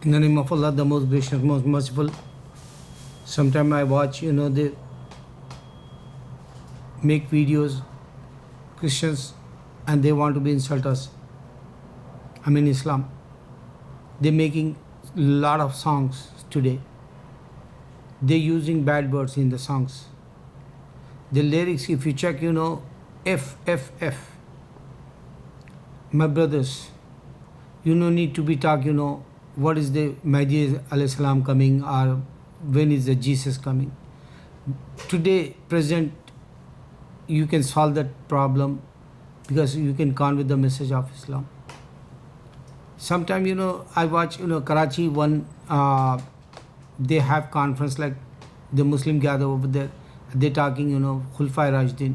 In the name of Allah, the most gracious, most merciful. Sometimes I watch, they make videos, Christians, and they want to be insult us. I mean Islam. They're making a lot of songs today. They're using bad words in the songs. The lyrics, if you check, F, F, F. My brothers, you no need to be talk, what is the Mahdi alayhi salam coming or when is the Jesus coming. Today, present, you can solve that problem because you can convey the message of Islam. Sometimes, I watch, Karachi one, they have conference like the Muslim gather over there. They're talking, Khulafai Rashidin,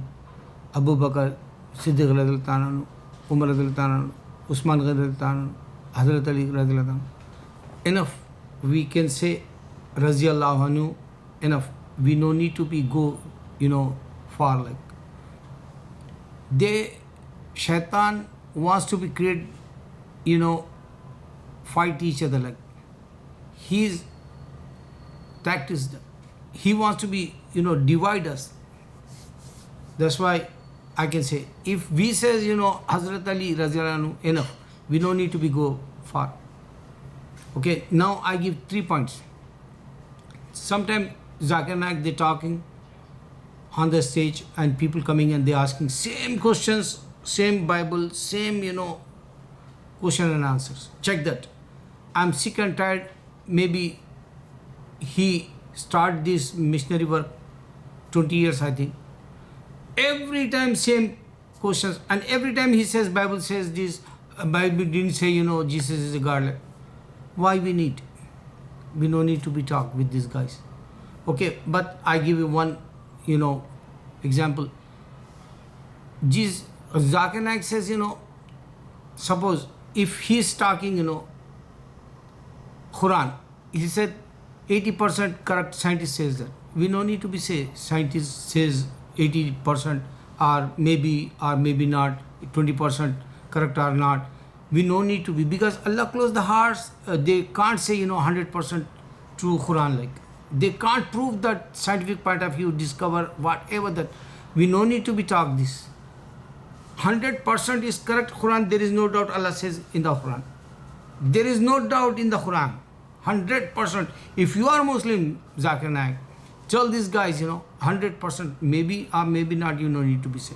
Abu Bakr, Siddiq radhiyallahu anhu, Umar radhiyallahu anhu, Usman radhiyallahu anhu, Hazrat Ali radhiyallahu anhu. Enough, we can say radhiyallahu anhu, enough. We no need to be go, far like. Shaitan wants to be create, fight each other like. His tactics, he wants to be, divide us. That's why I can say, if we says, Hazrat Ali radhiyallahu anhu, enough. We don't need to be go far. Okay, now I give 3 points. Sometimes Zakir Naik, they're talking on the stage and people coming and they're asking same questions, same Bible, same, question and answers. Check that. I'm sick and tired. Maybe he started this missionary work 20 years, I think. Every time same questions, and every time he says Bible says this, Bible didn't say, Jesus is a God. Why we need? We no need to be talk with these guys. Okay, but I give you one, example. Zakir Naik says, suppose if he's talking, Quran, he said 80% correct, scientist says that. We no need to be say scientist says 80% or maybe not 20% correct or not. We no need to be, because Allah closed the hearts. They can't say 100% true Quran like. They can't prove that scientific point of view, discover whatever that. We no need to be talk this. 100% is correct Quran. There is no doubt Allah says in the Quran. There is no doubt in the Quran. 100%. If you are Muslim, Zakir Naik, tell these guys, 100%, maybe or maybe not, you no need to be said.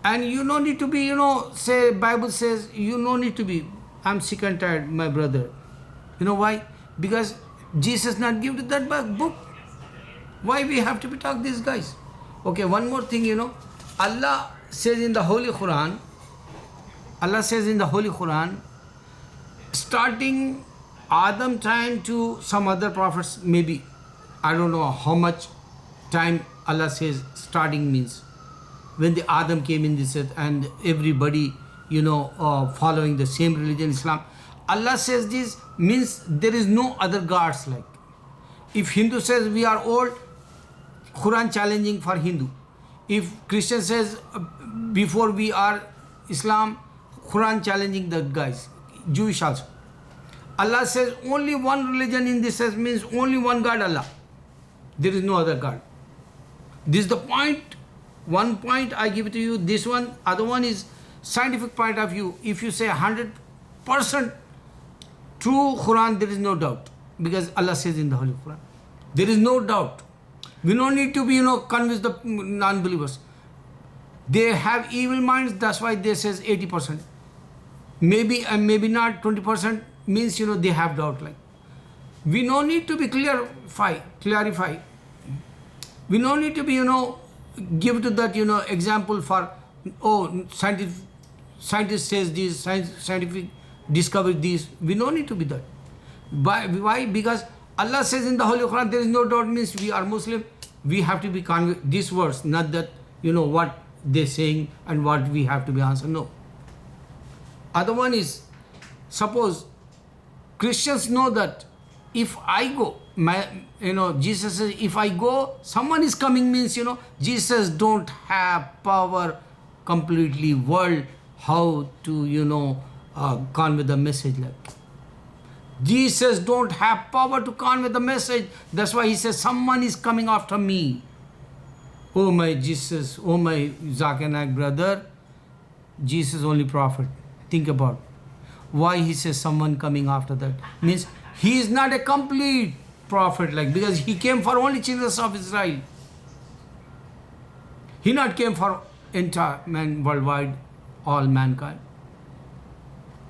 And you no need to be, say Bible says, you no need to be, I'm sick and tired, my brother. You know why? Because Jesus not give that book. Why we have to be talk these guys? Okay, one more thing, Allah says in the Holy Quran, starting Adam time to some other prophets, maybe, I don't know how much time Allah says starting means. When the Adam came in this earth and everybody, following the same religion, Islam. Allah says this means there is no other gods like. If Hindu says we are old, Quran challenging for Hindu. If Christian says before we are Islam, Quran challenging the guys. Jewish also. Allah says only one religion in this sense means only one God, Allah. There is no other God. This is the point. One point I give it to you. This one, other one is scientific point of view. If you say 100% true Quran, there is no doubt. Because Allah says in the Holy Quran. There is no doubt. We don't need to be, convince the non-believers. They have evil minds, that's why they says 80%. Maybe and maybe not 20% means, they have doubt like. We no need to be clarify. We no need to be, give to that, example for, scientist says this, scientific discovery this. We no need to be that. Why? Because Allah says in the Holy Quran, there is no doubt means we are Muslim. We have to be these words, not that, what they're saying and what we have to be answered. No. Other one is, suppose Christians know that if I go, Jesus says, if I go, someone is coming means, Jesus don't have power completely world how to, convey the message like. Jesus don't have power to convey the message. That's why he says, someone is coming after me. Oh my Jesus, oh my Zakir Naik brother, Jesus only prophet. Think about why he says someone coming after that. Means he is not a complete prophet, like, because he came for only children of Israel. He not came for entire man worldwide, all mankind.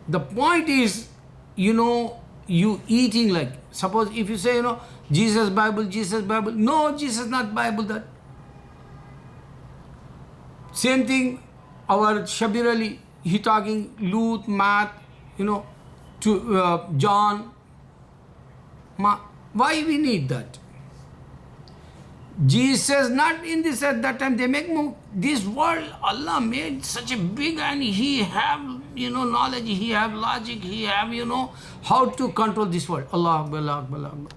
The point is, you eating, like, suppose if you say, Jesus Bible, no, Jesus not Bible that. Same thing, our Shabir Ali, he talking Lut, Math, to John. Why we need that? Jesus not in this at that time. They make this world, Allah made such a big, and he have, knowledge, he have logic, he have, how to control this world. Allah Akbar, Allah Akbar, Allah Akbar.